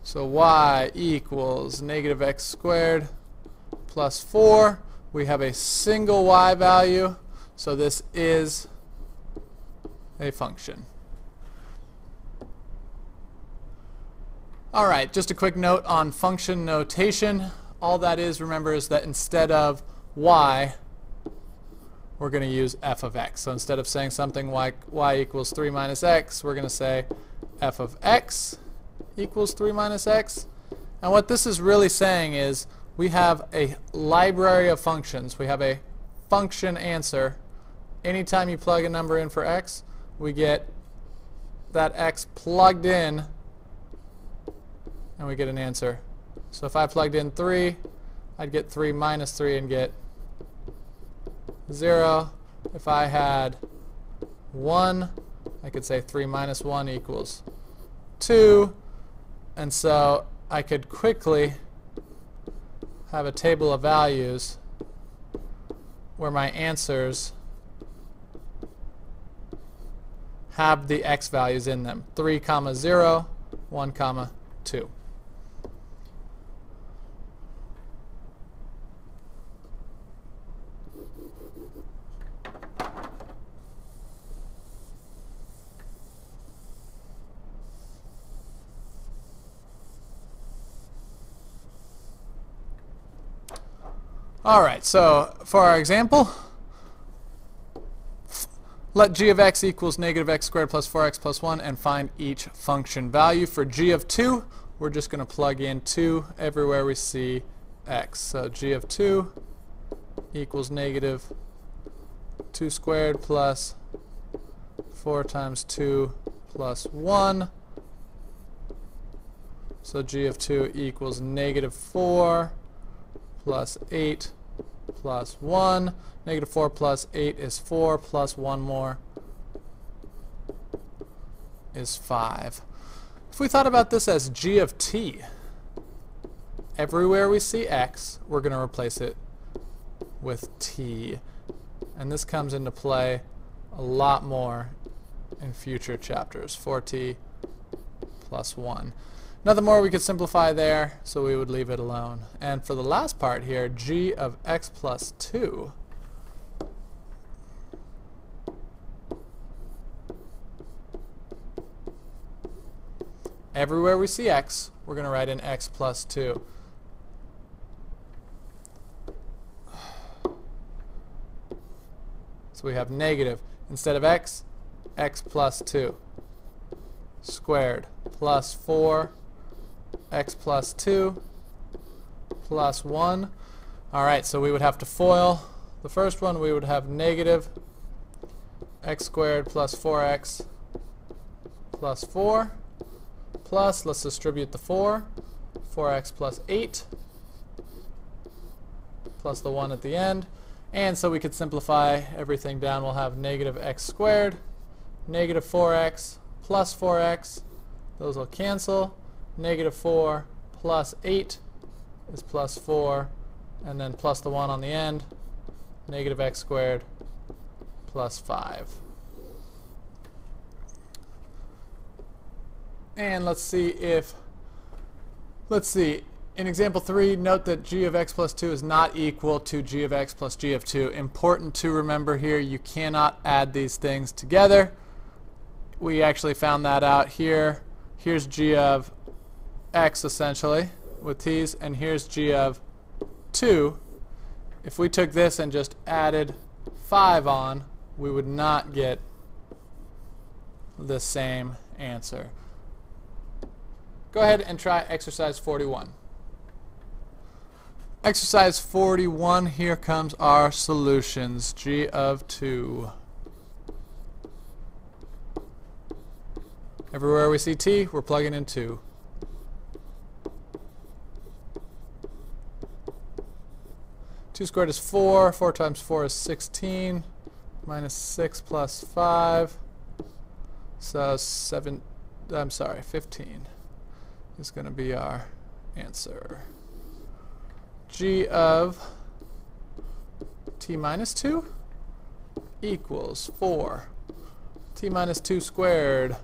So y equals negative x squared plus 4. We have a single y value, so this is a function. Alright, just a quick note on function notation. All that is, remember, is that instead of y, we're going to use f of x. So instead of saying something like y equals 3 minus x, we're going to say f of x equals 3 minus x. And what this is really saying is we have a library of functions. We have a function answer. Anytime you plug a number in for x, we get that x plugged in, and we get an answer. So if I plugged in 3, I'd get 3 minus 3 and get 0. If I had 1, I could say 3 minus 1 equals 2. And so I could quickly have a table of values where my answers have the x values in them. 3, 0, 1, 2. Alright, so for our example, let g of x equals negative x squared plus 4x plus 1 and find each function value. For g of 2, we're just going to plug in 2 everywhere we see x. So g of 2 equals negative 2 squared plus 4 times 2 plus 1. So g of 2 equals negative 4 plus 8 plus 1. Negative 4 plus 8 is 4, plus 1 more is 5. If we thought about this as g of t, everywhere we see x, we're going to replace it with t. And this comes into play a lot more in future chapters. 4t plus 1. Nothing more we could simplify there, so we would leave it alone. And for the last part here, g of x plus 2. Everywhere we see x, we're going to write in x plus 2. So we have negative, instead of x, x plus 2 squared plus 4 x plus 2 plus 1. Alright, so we would have to FOIL the first one. We would have negative x squared plus 4x plus 4 plus, let's distribute the 4x plus 8 plus the 1 at the end. And so we could simplify everything down. We'll have negative x squared, negative 4x plus 4x. Those will cancel. Negative 4 plus 8 is plus 4, and then plus the 1 on the end. Negative x squared plus 5. And let's see, in example 3, note that g of x plus 2 is not equal to g of x plus g of 2. Important to remember here, you cannot add these things together. We actually found that out here. Here's g of x essentially with t's, and here's g of 2. If we took this and just added 5 on, we would not get the same answer. Go ahead and try exercise 41. Exercise 41, here comes our solutions. G of 2. Everywhere we see t, we're plugging in 2. Two squared is 4. 4 times 4 is 16. Minus 6 plus 5. So 15 is going to be our answer. G of t minus 2 equals 4. T minus 2 squared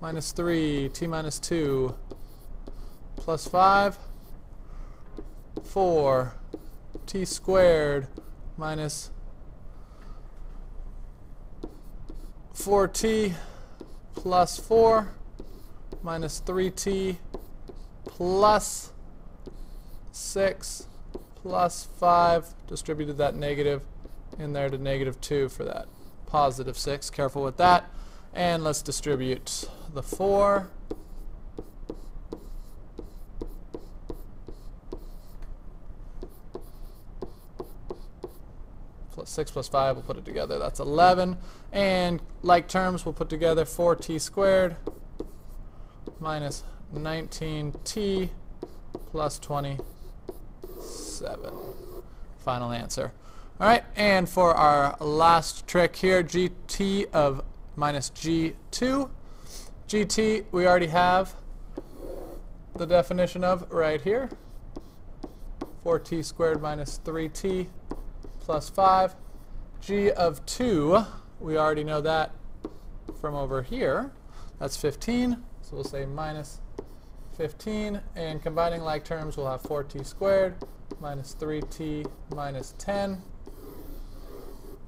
minus 3. T minus 2 plus 5, 4 t squared minus 4t plus 4 minus 3t plus 6 plus 5, distributed that negative in there to negative 2 for that positive 6. Careful with that. And let's distribute the 4 plus 6 plus 5, we'll put it together, that's 11. And like terms, we'll put together 4t squared minus 19t plus 27. Final answer. All right, and for our last trick here, gt of minus g2. gt we already have the definition of right here. 4t squared minus 3t plus 5. G of 2, we already know that from over here. That's 15, so we'll say minus 15. And combining like terms, we'll have 4t squared minus 3t minus 10.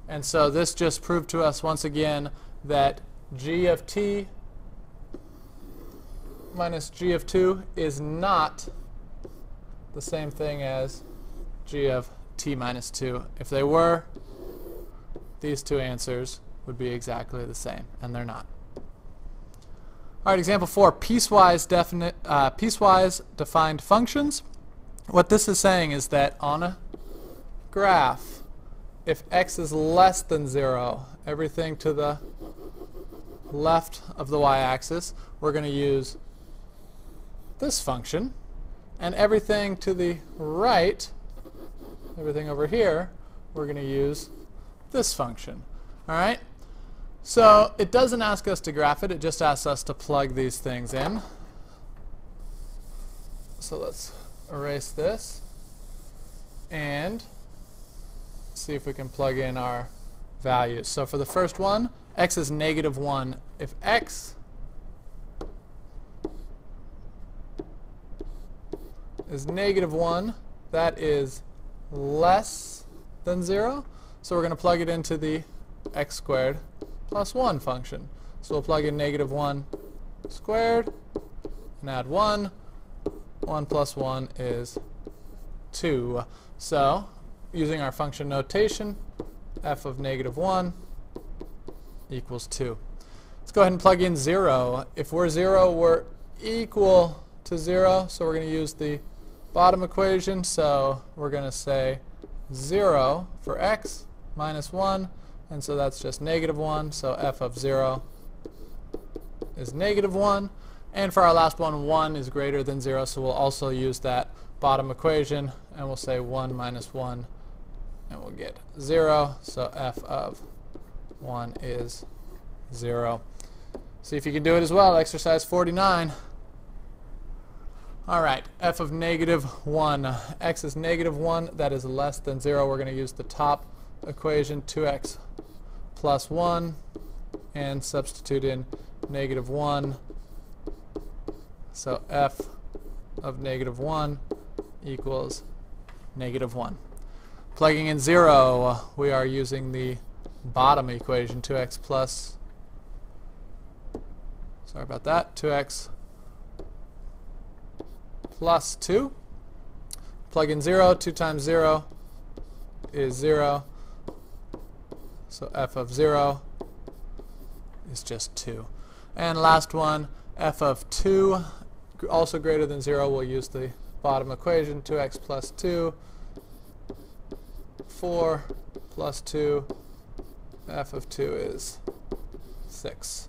And so this just proved to us once again that g of t minus g of 2 is not the same thing as g of t minus 2. If they were, these two answers would be exactly the same, and they're not. All right, example 4, piecewise defined functions. What this is saying is that on a graph, if x is less than 0, everything to the left of the y-axis, we're going to use this function, and everything to the right, everything over here, we're going to use this function. All right? So it doesn't ask us to graph it, it just asks us to plug these things in. So let's erase this and see if we can plug in our values. So for the first one, x is negative 1. If x is negative 1, that is less than 0. So we're going to plug it into the x squared plus 1 function. So we'll plug in negative 1 squared and add 1. 1 plus 1 is 2. So using our function notation, f of negative 1 equals 2. Let's go ahead and plug in 0. If we're 0, we're equal to 0. So we're going to use the bottom equation. So we're going to say 0 for x minus 1. And so that's just negative 1. So f of 0 is negative 1. And for our last one, 1 is greater than 0. So we'll also use that bottom equation. And we'll say 1 minus 1. And we'll get 0. So f of 1 is 0. See if you can do it as well. Exercise 49. All right, f of negative 1. X is negative 1. That is less than 0. We're going to use the top equation, 2x plus 1, and substitute in negative 1. So f of negative 1 equals negative 1. Plugging in 0, we are using the bottom equation, 2x plus, sorry about that, 2x plus 2. Plug in 0, 2 times 0 is 0. So f of 0 is just 2. And last one, f of 2, also greater than 0, we'll use the bottom equation, 2x plus 2, 4 plus 2, f of 2 is 6.